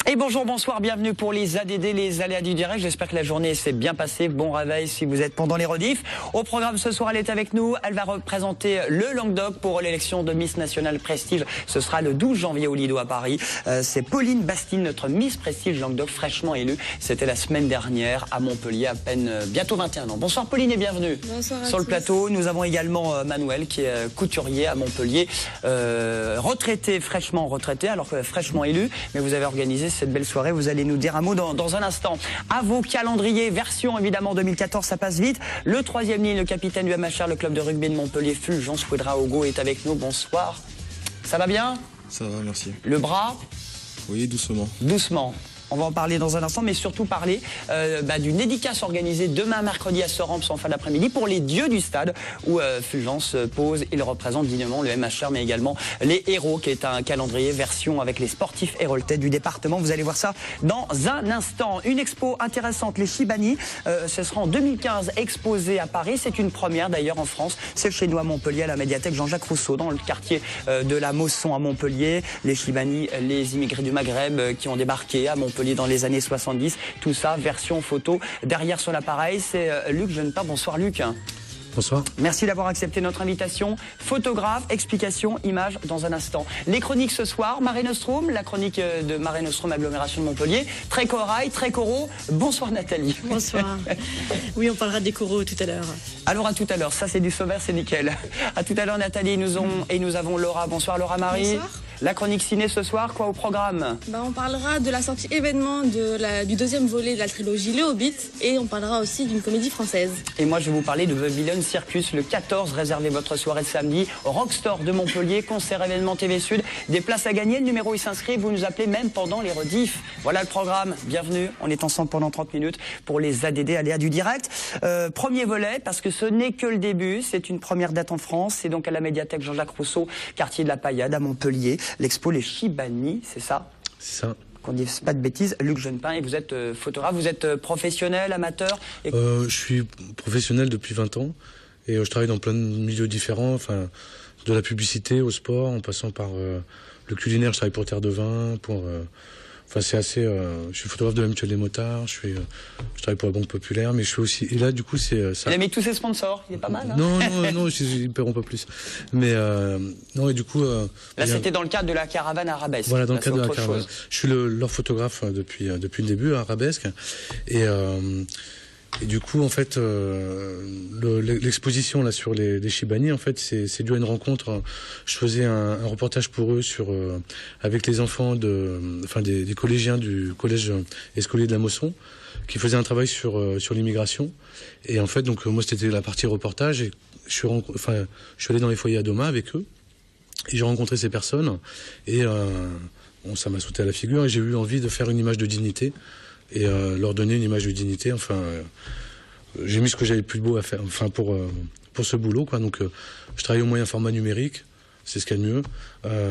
Et bonjour, bonsoir, bienvenue pour les ADD, les aléas du direct. J'espère que la journée s'est bien passée. Bon réveil si vous êtes pendant les rediffs. Au programme ce soir, elle est avec nous. Elle va représenter le Languedoc pour l'élection de Miss Nationale Prestige. Ce sera le 12 janvier au Lido à Paris. C'est Pauline Bastine, notre Miss Prestige Languedoc, fraîchement élue. C'était la semaine dernière à Montpellier, à peine bientôt 21 ans. Bonsoir Pauline et bienvenue. Bonsoir à Sur le tous. plateau, nous avons également Manuel qui est couturier à Montpellier. Retraité, fraîchement retraité, alors que fraîchement élu. Mais vous avez organisé cette belle soirée, vous allez nous dire un mot dans un instant. À vos calendriers, version évidemment 2014, ça passe vite. Le troisième ligne, le capitaine du MHR, le club de rugby de Montpellier, Fulgence Ouedraogo est avec nous. Bonsoir. Ça va bien? Ça va, merci. Le bras? Oui, doucement. Doucement. On va en parler dans un instant, mais surtout parler d'une dédicace organisée demain mercredi à Soremps en fin d'après-midi pour les dieux du stade où Fulgence pose. Il représente dignement le MHR, mais également les héros, qui est un calendrier version avec les sportifs héroltais du département. Vous allez voir ça dans un instant. Une expo intéressante, les Chibani. Ce sera en 2015 exposé à Paris. C'est une première d'ailleurs en France. C'est chez nous à Montpellier, à la médiathèque Jean-Jacques Rousseau, dans le quartier de la Mosson à Montpellier. Les Chibani, les immigrés du Maghreb qui ont débarqué à Montpellier dans les années 70, tout ça, version photo. Derrière sur l'appareil, c'est Luc Jeunepin. Bonsoir Luc. Bonsoir. Merci d'avoir accepté notre invitation. Photographe, explication, image dans un instant. Les chroniques ce soir, Mare Nostrum, la chronique de Mare Nostrum Agglomération de Montpellier. Très corail, très coraux. Bonsoir Nathalie. Bonsoir. Oui, on parlera des coraux tout à l'heure. Alors à tout à l'heure, ça c'est du sommaire, c'est nickel. À tout à l'heure Nathalie, nous avons Laura. Bonsoir Laura Marie. Bonsoir. La chronique ciné ce soir, quoi au programme? On parlera de la sortie événement du deuxième volet de la trilogie Le Hobbit et on parlera aussi d'une comédie française. Et moi je vais vous parler de The Villain Circus le 14, réservez votre soirée de samedi. Rockstore de Montpellier, concert événement TV Sud, des places à gagner, le numéro il s'inscrit, vous nous appelez même pendant les rediffs. Voilà le programme, bienvenue, on est ensemble pendant 30 minutes pour les ADD, aléas du direct. Premier volet, parce que ce n'est que le début, c'est une première date en France, c'est donc à la médiathèque Jean-Jacques Rousseau, quartier de la Paillade à Montpellier. L'expo Les Chibani, c'est ça? C'est ça. Qu'on ne dise pas de bêtises. Luc Jeunepin, et vous êtes photographe, vous êtes professionnel, amateur Je suis professionnel depuis 20 ans et je travaille dans plein de milieux différents, enfin, de la publicité au sport, en passant par le culinaire. Je travaille pour Terre de Vin, enfin c'est assez. Je suis photographe de la Mutuelle des Motards. Je travaille pour la Banque Populaire, mais je suis aussi. Et là, du coup, c'est ça. Il a mis tous ses sponsors, il est pas mal. Hein non, ils ne paieront pas plus. Mais non, et du coup. Là, c'était dans le cadre de la caravane Arabesque. Voilà, dans là, le cadre de la caravane. chose. Je suis leur photographe depuis le début à Arabesque. Et du coup, en fait, l'exposition là sur les Chibani, en fait, c'est dû à une rencontre. Je faisais un reportage pour eux avec les enfants des collégiens du collège Escolier de la Mosson, qui faisaient un travail sur l'immigration. Et en fait, donc moi, c'était la partie reportage. Et je suis allé dans les foyers à Doma avec eux. Et j'ai rencontré ces personnes. Et ça m'a sauté à la figure. Et j'ai eu envie de faire une image de dignité. Et leur donner une image de dignité. J'ai mis ce que j'avais plus de beau à faire, pour ce boulot, quoi. Donc, je travaille au moyen format numérique, c'est ce qu'il y a de mieux.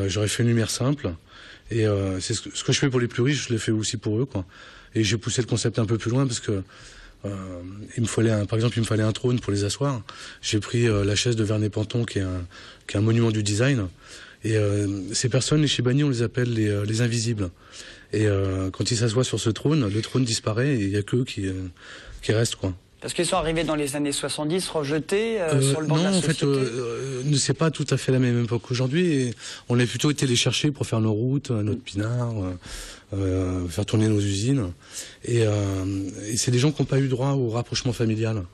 J'aurais fait une lumière simple, et c'est ce que je fais pour les plus riches, je le fais aussi pour eux, quoi. Et j'ai poussé le concept un peu plus loin parce que par exemple, il me fallait un trône pour les asseoir. J'ai pris la chaise de Vernet-Panton, qui est un monument du design. Et ces personnes, les Chibani, on les appelle les invisibles. Et quand ils s'assoient sur ce trône, le trône disparaît et il n'y a qu'eux qui restent, quoi. Parce qu'ils sont arrivés dans les années 70, rejetés sur le banc de la société. Non, en fait, c'est pas tout à fait la même époque qu'aujourd'hui. Et on a plutôt été les chercher pour faire nos routes, notre pinard, faire tourner nos usines. Et c'est des gens qui n'ont pas eu droit au rapprochement familial.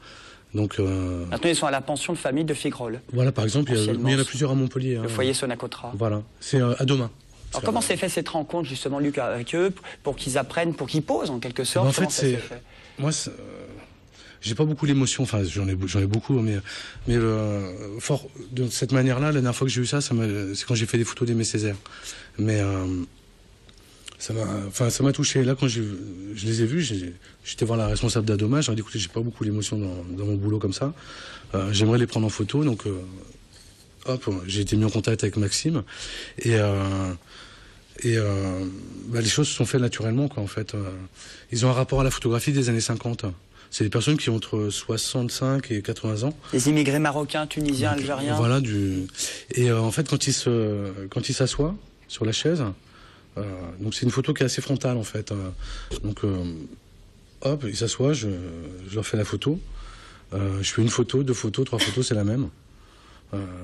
Donc, maintenant, ils sont à la pension de famille de Figrol. Voilà, par exemple, il y en a plusieurs à Montpellier. Le foyer Sonacotra. Voilà, c'est à Doma. Alors comment s'est fait cette rencontre justement, Luc, avec eux, pour qu'ils apprennent, pour qu'ils posent en quelque sorte? En fait, moi, j'ai pas beaucoup l'émotion. Enfin, j'en ai beaucoup, mais fort de cette manière-là, la dernière fois que j'ai eu ça, c'est quand j'ai fait des photos d'Aimé Césaire. Mais ça m'a touché. Là, quand je les ai vus, j'étais voir la responsable d'Adoma. J'ai dit, écoutez, j'ai pas beaucoup l'émotion dans mon boulot comme ça. J'aimerais les prendre en photo, donc j'ai été mis en contact avec Maxime et les choses se sont faites naturellement, quoi, en fait. Ils ont un rapport à la photographie des années 50. c'est des personnes qui ont entre 65 et 80 ans. Des immigrés marocains, tunisiens, algériens. Voilà, et en fait, quand ils s'assoient sur la chaise, donc c'est une photo qui est assez frontale en fait. Donc hop, ils s'assoient, je leur fais la photo. Je fais une photo, 2 photos, 3 photos, c'est la même.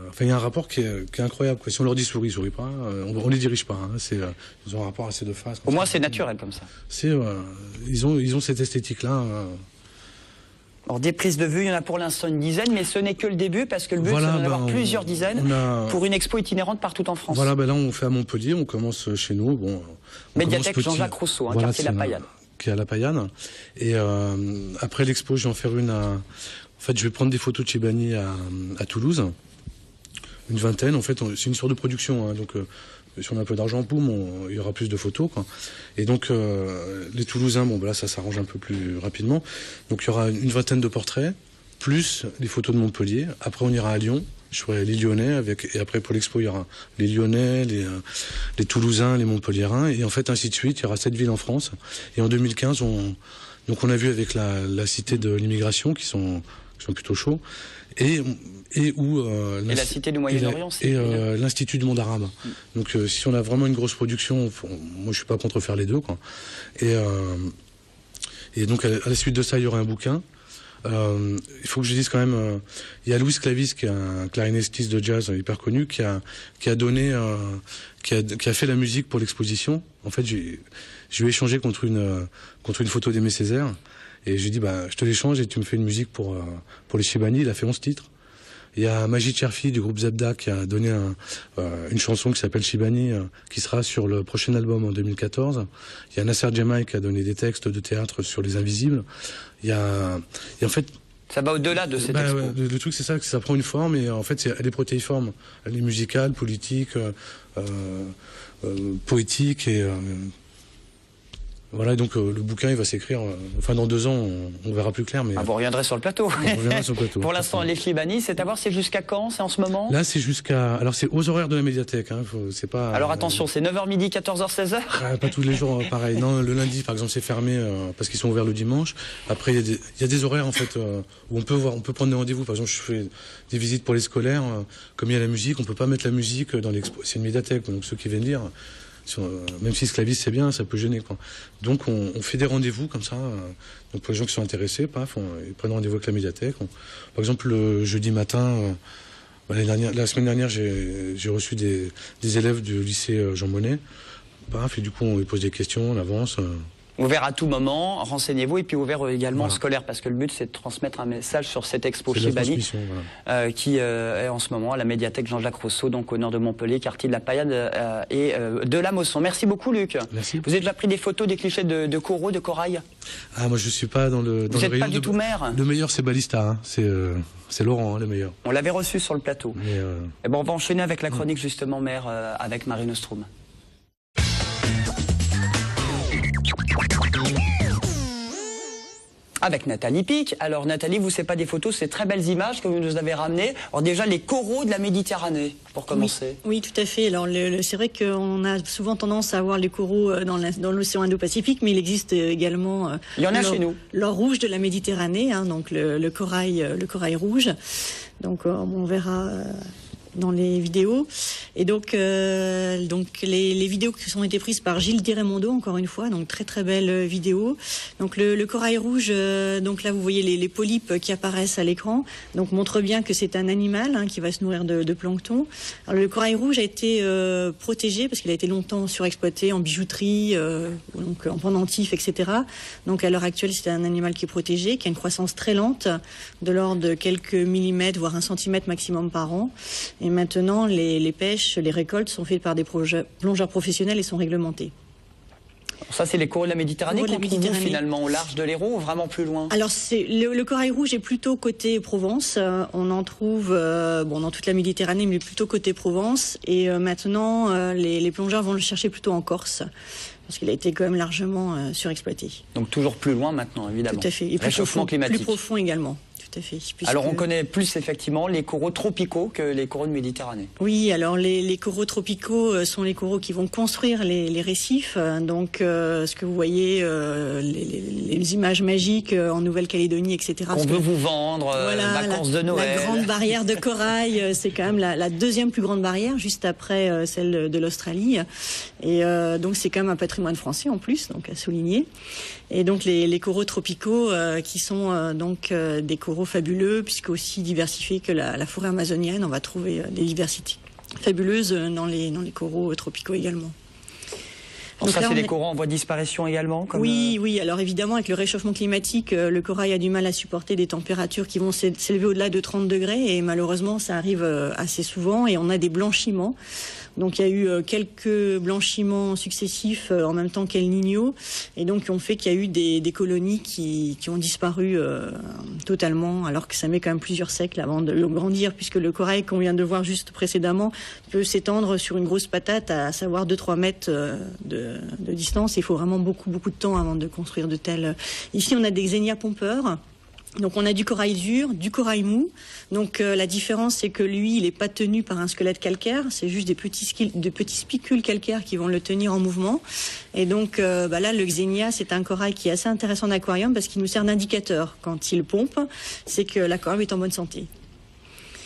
Enfin, il y a un rapport qui est incroyable, quoi. Si on leur dit souris pas, on les dirige pas. Hein. Ils ont un rapport assez de face. Au moins, c'est naturel comme ça. Ils ont cette esthétique-là. Alors, des prises de vue, il y en a pour l'instant une dizaine, mais ce n'est que le début, parce que le but, c'est d'en avoir plusieurs dizaines pour une expo itinérante partout en France. Voilà, là, on fait à Montpellier, on commence chez nous. Bon, Médiathèque Jean-Jacques Rousseau, voilà, quartier de la Payade. Qui est à la Payade. Et après l'expo, je vais en faire une En fait, je vais prendre des photos de Chebani à Toulouse. Une vingtaine, en fait, c'est une sorte de production, hein, donc si on a un peu d'argent, boum, il y aura plus de photos, quoi. Et donc les Toulousains, bon, là, ça s'arrange un peu plus rapidement. Donc il y aura une vingtaine de portraits, plus les photos de Montpellier. Après, on ira à Lyon. Je ferai les Lyonnais, et après pour l'expo, il y aura les Lyonnais, les Toulousains, les Montpelliérains, et en fait ainsi de suite. Il y aura 7 villes en France. Et en 2015, donc on a vu avec la cité de l'immigration qui sont plutôt chauds. Et la cité du Moyen-Orient, et l'Institut du monde arabe. Donc si on a vraiment une grosse production, moi je suis pas contre faire les deux, quoi. Et donc à la suite de ça, il y aura un bouquin. Il faut que je dise quand même, il y a Louis Clavis qui est un clarinettiste de jazz hyper connu qui a fait la musique pour l'exposition. En fait, je lui ai échangé contre une photo d'Aimé Césaire. Et j'ai dit, je te l'échange et tu me fais une musique pour les Chebani. Il a fait 11 titres. Il y a Majid Cherfi du groupe Zebda qui a donné une chanson qui s'appelle Chebani, qui sera sur le prochain album en 2014. Il y a Nasser Djemaï qui a donné des textes de théâtre sur les invisibles. Et en fait... Ça va au-delà de cette expo. Le truc, c'est ça, que ça prend une forme et en fait, elle est protéiforme. Elle est musicale, politique, poétique et... Voilà, donc le bouquin, il va s'écrire. Enfin, dans 2 ans, on verra plus clair. Mais vous reviendrez sur le plateau. On reviendra sur le plateau. Pour l'instant, les Chebani, c'est à voir, c'est jusqu'à quand? C'est en ce moment? Là, c'est alors, c'est aux horaires de la médiathèque. Hein, c'est pas. Alors attention, c'est 9h midi, 14h, 16h. Pas tous les jours, pareil. Non, le lundi, par exemple, c'est fermé parce qu'ils sont ouverts le dimanche. Après, il y a des horaires en fait où on peut prendre des rendez-vous. Par exemple, je fais des visites pour les scolaires. Comme il y a la musique, on peut pas mettre la musique dans l'expo. C'est une médiathèque, donc ceux qui viennent lire. Même si Sclavis c'est bien, ça peut gêner, quoi. Donc on fait des rendez-vous comme ça. Donc pour les gens qui sont intéressés, ils prennent rendez-vous avec la médiathèque. Par exemple le jeudi matin, la semaine dernière, j'ai reçu des élèves du lycée Jean Monnet. Et du coup on les pose des questions, on avance. Ouvert à tout moment, renseignez-vous, et puis ouvert également en scolaire, parce que le but c'est de transmettre un message sur cette expo Chebani, qui est en ce moment à la médiathèque Jean-Jacques Rousseau, donc au nord de Montpellier, quartier de la Payade et de la Mosson. Merci beaucoup, Luc. Merci. Vous avez déjà pris des photos, des clichés de coraux, de corail? Ah, moi je suis pas dans le Vous n'êtes pas du tout maire? Le meilleur c'est Balista, hein. C'est Laurent, hein, le meilleur. On l'avait reçu sur le plateau. Et bon, on va enchaîner avec la chronique justement maire avec Marie Nostrum. Avec Nathalie Pic. Alors Nathalie, vous, c'est pas des photos, c'est très belles images que vous nous avez ramenées. Alors déjà, les coraux de la Méditerranée, pour commencer. Oui, tout à fait. Alors c'est vrai qu'on a souvent tendance à voir les coraux dans l'océan Indo-Pacifique, mais il existe également il y en a chez nous. L'or rouge de la Méditerranée, hein, donc le corail rouge. Donc on verra dans les vidéos. Et donc les vidéos qui ont été prises par Gilles Di Raimondo, encore une fois, donc très très belle vidéo. Donc le corail rouge, donc là vous voyez les polypes qui apparaissent à l'écran, donc montre bien que c'est un animal, hein, qui va se nourrir de plancton. Alors le corail rouge a été protégé parce qu'il a été longtemps surexploité en bijouterie, donc en pendentifs, etc. Donc à l'heure actuelle c'est un animal qui est protégé, qui a une croissance très lente, de l'ordre de quelques millimètres, voire 1 centimètre maximum par an. Et maintenant, les pêches, les récoltes sont faites par des plongeurs professionnels et sont réglementées. Ça, c'est les coraux de la Méditerranée qu'on trouve finalement au large de l'Hérault ou vraiment plus loin? Alors, le corail rouge est plutôt côté Provence. On en trouve dans toute la Méditerranée, mais plutôt côté Provence. Et maintenant, les plongeurs vont le chercher plutôt en Corse, parce qu'il a été quand même largement surexploité. Donc toujours plus loin maintenant, évidemment. Tout à fait. Et réchauffement climatique. Plus profond également. à fait. Alors on connaît plus effectivement les coraux tropicaux que les coraux de Méditerranée. Oui, alors les coraux tropicaux sont les coraux qui vont construire les récifs. Donc ce que vous voyez, les images magiques en Nouvelle-Calédonie, etc. Qu'on veut vous vendre, vacances de Noël. La grande barrière de corail, c'est quand même la deuxième plus grande barrière, juste après celle de l'Australie. Et donc c'est quand même un patrimoine français en plus, donc à souligner. Et donc les coraux tropicaux qui sont donc des coraux fabuleux, puisque aussi diversifiés que la forêt amazonienne, on va trouver des diversités fabuleuses dans les coraux tropicaux également. Donc ça, c'est des coraux en voie de disparition également comme Oui. Alors évidemment, avec le réchauffement climatique, le corail a du mal à supporter des températures qui vont s'élever au-delà de 30 degrés. Et malheureusement, ça arrive assez souvent. Et on a des blanchiments. Donc il y a eu quelques blanchiments successifs en même temps qu'El Niño. Et donc qui ont fait qu'il y a eu des colonies qui ont disparu totalement, alors que ça met quand même plusieurs siècles avant de grandir, puisque le corail qu'on vient de voir juste précédemment peut s'étendre sur une grosse patate, à savoir 2-3 mètres de distance. Il faut vraiment beaucoup de temps avant de construire de tels. Ici, on a des xénias pompeurs. Donc on a du corail dur, du corail mou. Donc la différence, c'est que lui, il n'est pas tenu par un squelette calcaire. C'est juste des petits spicules calcaires qui vont le tenir en mouvement. Et donc là, le xénia, c'est un corail qui est assez intéressant en aquarium parce qu'il nous sert d'indicateur. Quand il pompe, c'est que l'aquarium est en bonne santé.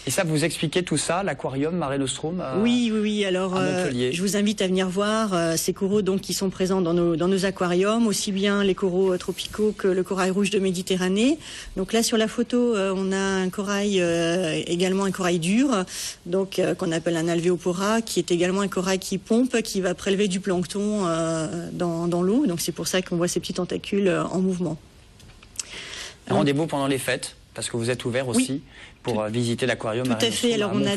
Et ça, vous expliquez tout ça, l'aquarium Mare Nostrum Oui. Alors, je vous invite à venir voir ces coraux donc qui sont présents dans nos aquariums, aussi bien les coraux tropicaux que le corail rouge de Méditerranée. Donc là, sur la photo, on a un corail, également un corail dur, donc qu'on appelle un alvéopora, qui est également un corail qui pompe, qui va prélever du plancton dans l'eau. Donc c'est pour ça qu'on voit ces petits tentacules en mouvement. Rendez-vous pendant les fêtes, parce que vous êtes ouvert aussi pour visiter l'aquarium Tout à fait. Alors on a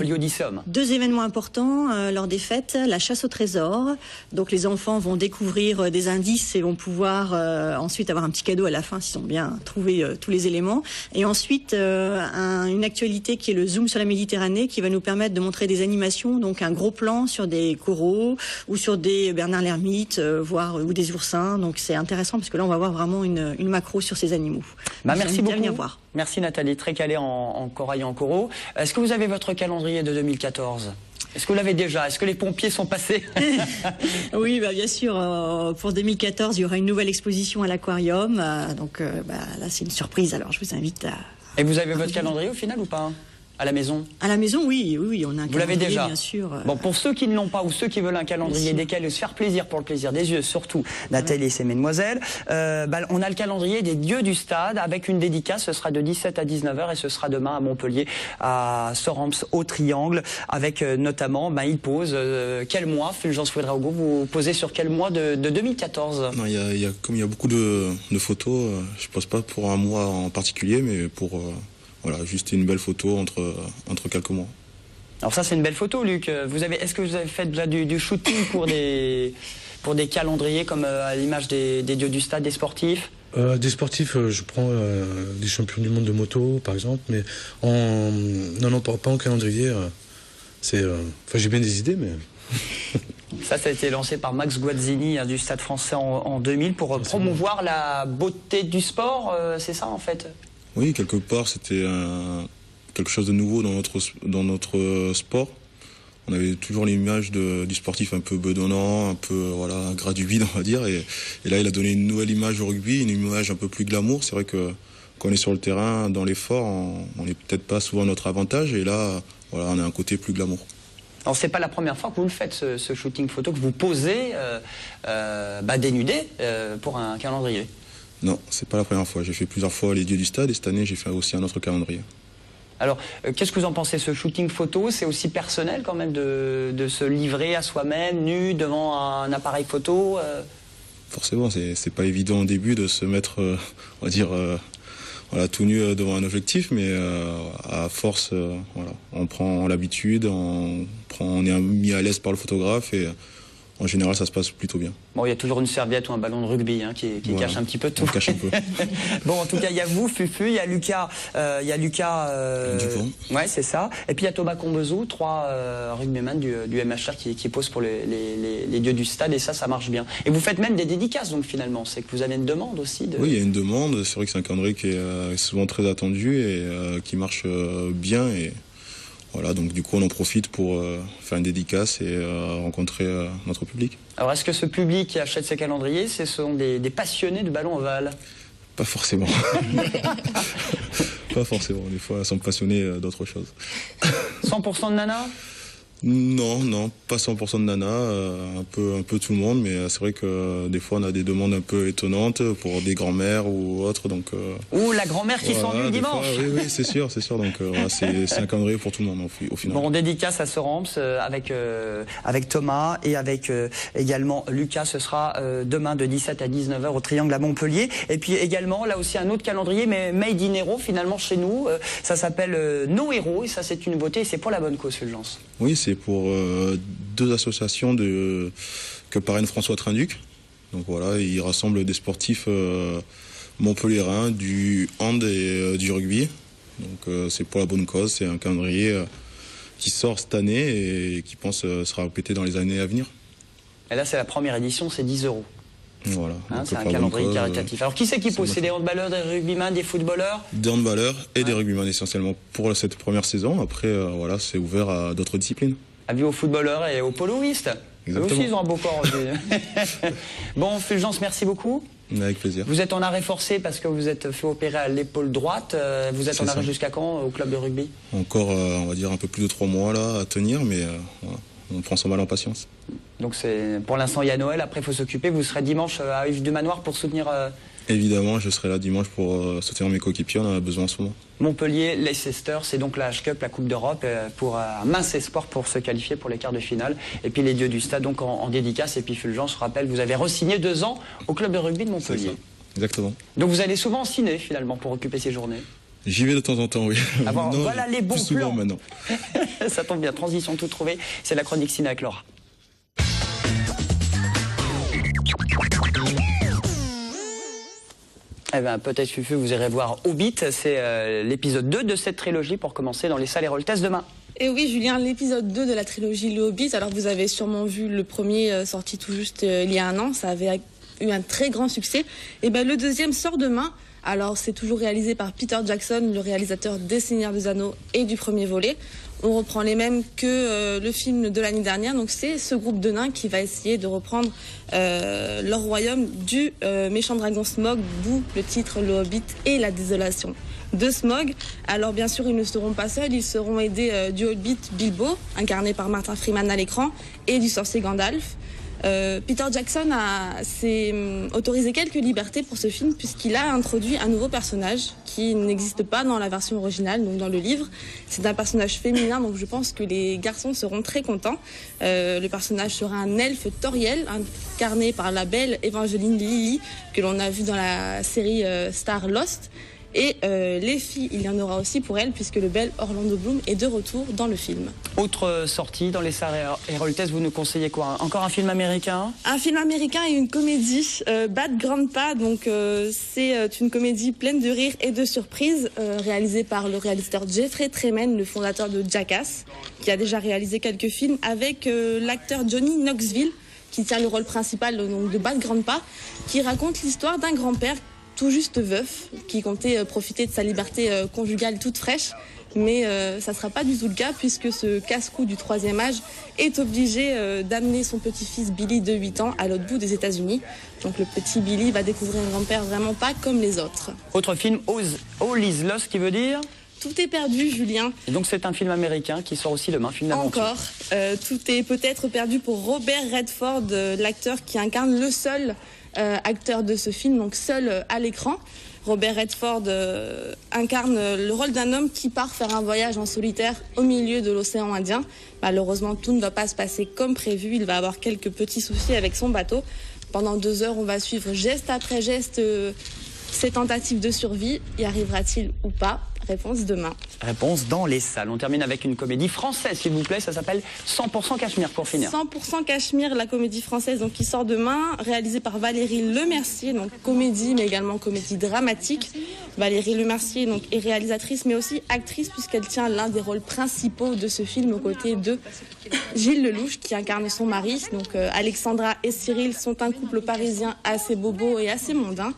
deux événements importants lors des fêtes. La chasse au trésor. Donc les enfants vont découvrir des indices et vont pouvoir ensuite avoir un petit cadeau à la fin s'ils ont bien trouvé tous les éléments. Et ensuite une actualité qui est le zoom sur la Méditerranée, qui va nous permettre de montrer des animations, donc un gros plan sur des coraux ou sur des Bernard l'ermite, voire ou des oursins. Donc c'est intéressant parce que là on va voir vraiment une macro sur ces animaux. Merci beaucoup. Merci Nathalie, très calée en corail et en coraux. Est-ce que vous avez votre calendrier de 2014 ? Est-ce que vous l'avez déjà ? Est-ce que les pompiers sont passés ? Oui, bien sûr. Pour 2014, il y aura une nouvelle exposition à l'aquarium. Donc là, c'est une surprise. Alors, je vous invite à... Et vous avez votre calendrier au final ou pas ? À la maison ? À la maison, oui, on a un calendrier. Vous l'avez déjà ? Bien sûr. Bon, pour ceux qui ne l'ont pas ou ceux qui veulent un calendrier décalé, se faire plaisir pour le plaisir des yeux, surtout Nathalie et ses mesdemoiselles, on a le calendrier des dieux du stade avec une dédicace. Ce sera de 17 à 19h et ce sera demain à Montpellier, à Soremps, au Triangle, avec notamment, il pose quel mois, Fulgence Fouedraogo, vous posez sur quel mois de 2014 ? Non, comme il y a beaucoup de photos, je pose pas pour un mois en particulier, mais pour... Voilà, juste une belle photo entre quelques mois. Alors ça, c'est une belle photo, Luc. Est-ce que vous avez fait déjà du shooting pour des calendriers comme à l'image des dieux du stade, des sportifs ? Des sportifs, je prends des champions du monde de moto, par exemple, mais non, pas en calendrier. J'ai bien des idées, mais... Ça a été lancé par Max Guazzini du Stade français en 2000 pour promouvoir la beauté du sport, c'est ça en fait ? Oui, quelque part, c'était quelque chose de nouveau dans notre sport. On avait toujours l'image du sportif un peu bedonnant, un peu gras du vide, on va dire. Et là, il a donné une nouvelle image au rugby, une image un peu plus glamour. C'est vrai que quand on est sur le terrain, dans l'effort, on n'est peut-être pas souvent à notre avantage. Et là, on a un côté plus glamour. Alors, c'est pas la première fois que vous le faites, ce shooting photo, que vous posez dénudé pour un calendrier. Non, c'est pas la première fois. J'ai fait plusieurs fois les dieux du stade et cette année, j'ai fait aussi un autre calendrier. Alors, qu'est-ce que vous en pensez, ce shooting photo? C'est aussi personnel quand même de se livrer à soi-même, nu, devant un appareil photo Forcément, c'est pas évident au début de se mettre, on va dire, tout nu devant un objectif, mais à force, on prend l'habitude, on est mis à l'aise par le photographe et en général, ça se passe plutôt bien. Bon, il y a toujours une serviette ou un ballon de rugby hein, qui Voilà. cache un petit peu tout. On cache un peu. Bon, en tout cas, il y a vous, Fufu, il y a Lucas, Dupont. Ouais, c'est ça. Et puis il y a Thomas Combezou, 3 rugbyman du MHR qui posent pour les dieux du stade, et ça marche bien. Et vous faites même des dédicaces, donc finalement, c'est que vous avez une demande aussi. Oui, il y a une demande. C'est vrai que c'est un calendrier qui est souvent très attendu et qui marche bien. Et voilà, donc du coup, on en profite pour faire une dédicace et rencontrer notre public. Alors, est-ce que ce public qui achète ces calendriers, ce sont des passionnés de ballon ovale? Pas forcément. Pas forcément. Des fois, ils sont passionnés d'autre chose. 100% de nanas? Non, pas 100% de nana, un peu tout le monde, mais c'est vrai que des fois on a des demandes un peu étonnantes pour des grands-mères ou autres, donc. Ou la grand-mère qui s'ennuie dimanche. Oui, c'est sûr. Donc voilà, c'est un calendrier pour tout le monde au final. Bon, on dédicace à Sorams avec Thomas et avec également Lucas. Ce sera demain de 17 à 19h au Triangle à Montpellier. Et puis également là aussi un autre calendrier, mais Made in Hero finalement chez nous. Ça s'appelle Nos Héros et ça c'est une beauté. Et c'est pour la bonne cause, Fulgence. Oui, c'est pour 2 associations que parraine François Trinduc. Donc voilà, il rassemble des sportifs montpelliérains du hand et du rugby. Donc c'est pour la bonne cause, c'est un calendrier qui sort cette année et qui pense sera répété dans les années à venir. Et là c'est la première édition, c'est 10 €. Voilà. C'est un calendrier caritatif. Alors qui c'est qui pose? C'est des handballeurs, des rugbyman, des footballeurs? Des handballeurs et des rugbyman essentiellement pour cette première saison. Après, voilà, c'est ouvert à d'autres disciplines. Avis aux footballeurs et aux poloistes. Eux aussi, ils ont un beau corps. Bon, Fulgence, merci beaucoup. Avec plaisir. Vous êtes en arrêt forcé parce que vous êtes fait opérer à l'épaule droite. Vous êtes en arrêt jusqu'à quand au club de rugby? Encore, on va dire, un peu plus de 3 mois là à tenir, mais voilà, on prend son mal en patience. Donc pour l'instant, il y a Noël. Après, il faut s'occuper. Vous serez dimanche à Yves du Manoir pour soutenir... Évidemment, je serai là dimanche pour soutenir mes coéquipiers. On en a besoin en ce moment. Montpellier, Leicester, c'est donc la H-Cup, la Coupe d'Europe, pour un mince espoir pour se qualifier pour les quarts de finale. Et puis les dieux du stade, donc en dédicace. Et puis Fulgence, je rappelle, vous avez re-signé 2 ans au club de rugby de Montpellier. C'est ça. Exactement. Donc vous allez souvent en ciné, finalement, pour occuper ces journées. J'y vais de temps en temps, oui. Ah bon, non, voilà les bons plus souvent plans. maintenant. Ça tombe bien, transition tout trouvée. C'est la chronique ciné avec Laura. Eh ben, peut-être Fufu, vous irez voir Hobbit, c'est l'épisode 2 de cette trilogie pour commencer dans les salles Erol Test demain. Et oui, Julien, l'épisode 2 de la trilogie Le Hobbit. Alors, vous avez sûrement vu le premier sorti tout juste il y a un an. Ça avait eu un très grand succès. Et ben, le deuxième sort demain. Alors, c'est toujours réalisé par Peter Jackson, le réalisateur des Seigneurs des Anneaux et du premier volet. On reprend les mêmes que le film de l'année dernière. Donc, c'est ce groupe de nains qui va essayer de reprendre leur royaume du méchant dragon Smaug, d'où le titre Le Hobbit et la désolation de Smaug. Alors bien sûr, ils ne seront pas seuls, ils seront aidés du Hobbit Bilbo, incarné par Martin Freeman à l'écran, et du sorcier Gandalf. Peter Jackson s'est autorisé quelques libertés pour ce film puisqu'il a introduit un nouveau personnage qui n'existe pas dans la version originale, donc dans le livre. C'est un personnage féminin, donc je pense que les garçons seront très contents. Le personnage sera un elfe Toriel, incarné par la belle Evangeline Lilly, que l'on a vu dans la série Star Lost. Et les filles, il y en aura aussi pour elles, puisque le bel Orlando Bloom est de retour dans le film. Autre sortie dans les salles Erol Test, vous nous conseillez quoi? Encore un film américain? Un film américain et une comédie, Bad Grandpa. Donc c'est une comédie pleine de rire et de surprises, réalisée par le réalisateur Jeffrey Tremaine, le fondateur de Jackass, qui a déjà réalisé quelques films, avec l'acteur Johnny Knoxville, qui tient le rôle principal donc, de Bad Grandpa, qui raconte l'histoire d'un grand-père tout juste veuf, qui comptait profiter de sa liberté conjugale toute fraîche. Mais ça ne sera pas du tout le cas, puisque ce casse-cou du troisième âge est obligé d'amener son petit-fils Billy de 8 ans à l'autre bout des États-Unis. Donc le petit Billy va découvrir un grand-père vraiment pas comme les autres. Autre film, All is Lost, qui veut dire? Tout est perdu, Julien. Et donc c'est un film américain qui sort aussi demain, film d'aventure. Encore. Tout est peut-être perdu pour Robert Redford, l'acteur qui incarne le seul acteur de ce film, donc seul à l'écran. Robert Redford incarne le rôle d'un homme qui part faire un voyage en solitaire au milieu de l'océan Indien. Malheureusement, tout ne va pas se passer comme prévu. Il va avoir quelques petits soucis avec son bateau. Pendant 2 heures, on va suivre geste après geste ses tentatives de survie. Y arrivera-t-il ou pas? Réponse demain. Réponse dans les salles. On termine avec une comédie française, s'il vous plaît. Ça s'appelle 100% Cachemire, pour finir. 100% Cachemire, la comédie française donc, qui sort demain, réalisée par Valérie Lemercier, donc comédie mais également comédie dramatique. Valérie Lemercier donc, est réalisatrice mais aussi actrice puisqu'elle tient l'un des rôles principaux de ce film aux côtés de Gilles Lelouch qui incarne son mari. Donc Alexandra et Cyril sont un couple parisien assez bobo et assez mondain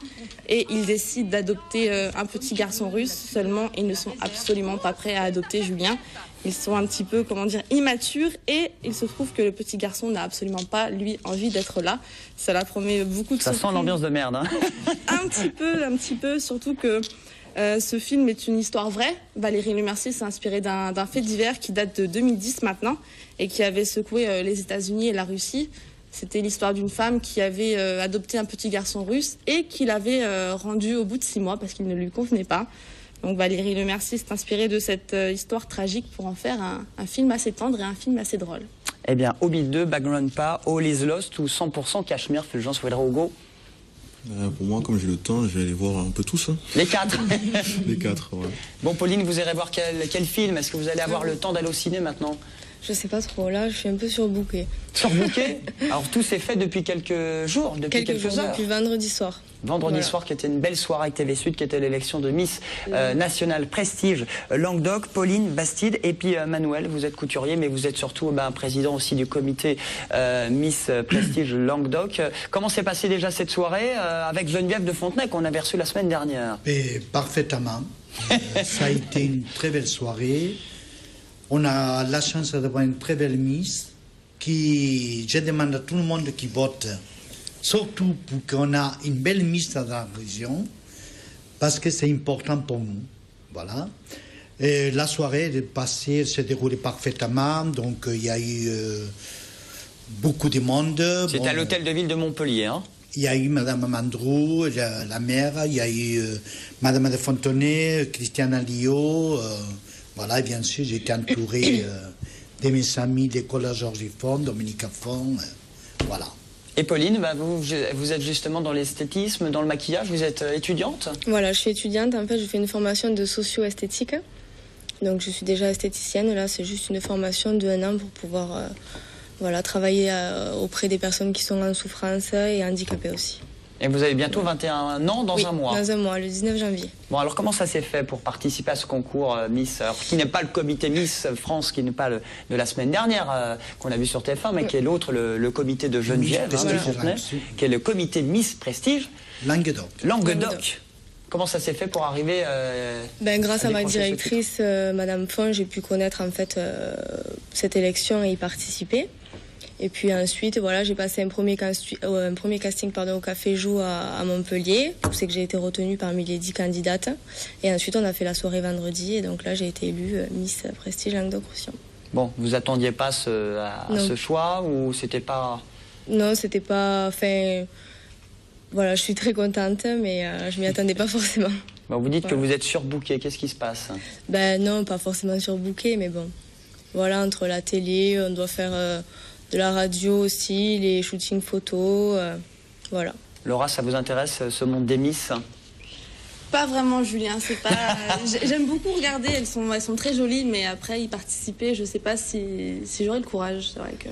et ils décident d'adopter un petit garçon russe. Seulement, ils ne sont absolument pas prêts à adopter Julien. Ils sont un petit peu, comment dire, immatures et il se trouve que le petit garçon n'a absolument pas, lui, envie d'être là. Cela promet beaucoup de surprises. Ça sent l'ambiance de merde, hein. Un petit peu, surtout que ce film est une histoire vraie. Valérie Lemercier s'est inspirée d'un fait divers qui date de 2010 maintenant et qui avait secoué les États-Unis et la Russie. C'était l'histoire d'une femme qui avait adopté un petit garçon russe et qui l'avait rendu au bout de 6 mois parce qu'il ne lui convenait pas. Donc Valérie Lemercier s'est inspirée de cette histoire tragique pour en faire un film assez tendre et un film assez drôle. Eh bien, Hobbit 2, Background Pas, All is Lost ou 100% Cachemire, Fulgence Ouedraogo. Pour moi, comme j'ai le temps, je vais aller voir un peu tous. Hein. Les 4. Les 4, ouais. Bon, Pauline, vous irez voir quel film? Est-ce que vous allez avoir le temps d'aller au ciné maintenant? Je sais pas trop, là, je suis un peu surbookée. Surbookée? Alors, tout s'est fait depuis quelques jours, depuis quelques heures. Depuis vendredi soir. Vendredi soir, qui était une belle soirée avec TV Sud, qui était l'élection de Miss Nationale Prestige Languedoc. Pauline Bastide et puis Manuel, vous êtes couturier, mais vous êtes surtout président aussi du comité Miss Prestige Languedoc. Comment s'est passée déjà cette soirée avec Geneviève de Fontenay, qu'on avait reçue la semaine dernière? Et parfaitement. Ça a été une très belle soirée. On a la chance d'avoir une très belle Miss qui, je demande à tout le monde qui vote, surtout pour qu'on a une belle Miss dans la région, parce que c'est important pour nous. Voilà. Et la soirée est passée, s'est déroulée parfaitement, donc il y a eu beaucoup de monde. C'était à l'hôtel de ville de Montpellier, hein? Il y a eu Madame Mandrou, la maire, il y a eu Madame de Fontenay, Christiane Liot. Voilà, et bien sûr, j'ai été entouré de mes amis d'école Georges Font, Dominique Font, voilà. Et Pauline, vous êtes justement dans l'esthétisme, dans le maquillage, vous êtes étudiante? Voilà, je suis étudiante, en fait, je fais une formation de socio-esthétique. Donc, je suis déjà esthéticienne, là, c'est juste une formation de 1 an pour pouvoir voilà, travailler auprès des personnes qui sont en souffrance et handicapées aussi. Et vous avez bientôt 21 ans dans un mois. Dans un mois, le 19 janvier. Bon, alors comment ça s'est fait pour participer à ce concours Miss, alors, qui n'est pas le comité Miss France, qui n'est pas de la semaine dernière, qu'on a vu sur TF1, mais qui est l'autre, le comité de Geneviève, de Fontenay, qui est le comité Miss Prestige Languedoc. Comment ça s'est fait pour arriver grâce à ma directrice, Madame Font, j'ai pu connaître en fait cette élection et y participer. Et puis ensuite, voilà, j'ai passé un premier casting au Café Joux à Montpellier. C'est que j'ai été retenue parmi les 10 candidates. Et ensuite, on a fait la soirée vendredi. Et donc là, j'ai été élue Miss Prestige Languedoc-Roussillon. Bon, vous attendiez pas à ce choix ou c'était pas... Non, c'était pas... Enfin, voilà, je suis très contente, mais je m'y attendais pas forcément. Bon, vous dites que vous êtes surbookée. Qu'est-ce qui se passe? Non, pas forcément surbookée, mais bon. Voilà, entre la télé, on doit faire... de la radio aussi, les shootings photos, voilà. Laura, ça vous intéresse, ce monde des Miss? Pas vraiment, Julien, c'est pas... J'aime beaucoup regarder, elles sont très jolies, mais après y participer, je sais pas si j'aurai le courage, c'est vrai que...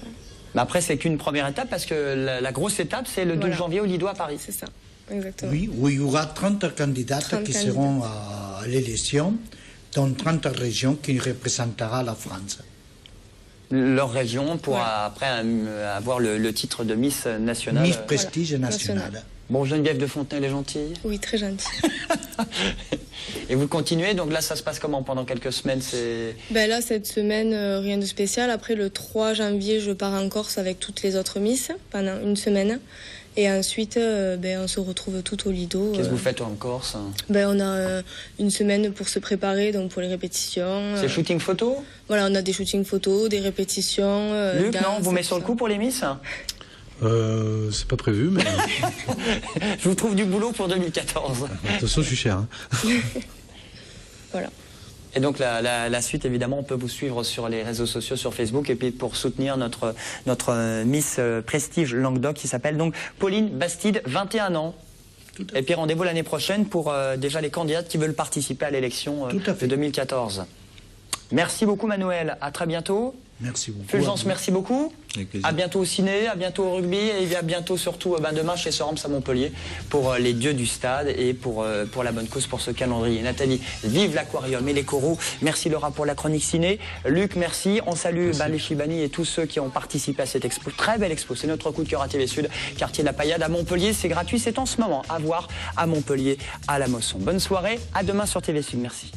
Mais après, c'est qu'une première étape, parce que la grosse étape, c'est le 12 janvier au Lido à Paris. C'est ça, exactement. Oui, où il y aura 30 candidates qui seront à l'élection, dans 30 régions qui représentera la France. Leur région pour après avoir le titre de Miss Nationale. Miss Prestige Nationale. Bon, Geneviève de Fontenay, elle est gentille? Oui, très gentille. Et vous continuez, donc là, ça se passe comment pendant quelques semaines? Là, cette semaine, rien de spécial. Après, le 3 janvier, je pars en Corse avec toutes les autres Miss pendant une semaine. Et ensuite, on se retrouve tout au Lido. Qu'est-ce que vous faites en Corse? On a une semaine pour se préparer, donc pour les répétitions. C'est shooting photo? Voilà, on a des shootings photos, des répétitions. Luc, non, vous mettez sur le coup pour les Miss? C'est pas prévu, mais... Je vous trouve du boulot pour 2014. Attention, je suis cher. Hein. Voilà. Et donc la suite, évidemment, on peut vous suivre sur les réseaux sociaux, sur Facebook, et puis pour soutenir notre Miss Prestige Languedoc, qui s'appelle donc Pauline Bastide, 21 ans. Et puis rendez-vous l'année prochaine pour déjà les candidates qui veulent participer à l'élection de 2014. Merci beaucoup Manuel, à très bientôt. Merci beaucoup. Fulgence, merci beaucoup. Avec plaisir. À bientôt au ciné, à bientôt au rugby et à bientôt surtout demain chez Sorams à Montpellier pour les dieux du stade et pour la bonne cause, pour ce calendrier. Nathalie, vive l'aquarium et les coraux. Merci Laura pour la chronique ciné. Luc, merci. On salue les Chibani et tous ceux qui ont participé à cette expo. Très belle expo. C'est notre coup de cœur à TV Sud, quartier de la Paillade à Montpellier. C'est gratuit. C'est en ce moment à voir à Montpellier, à la Mosson. Bonne soirée. À demain sur TV Sud. Merci.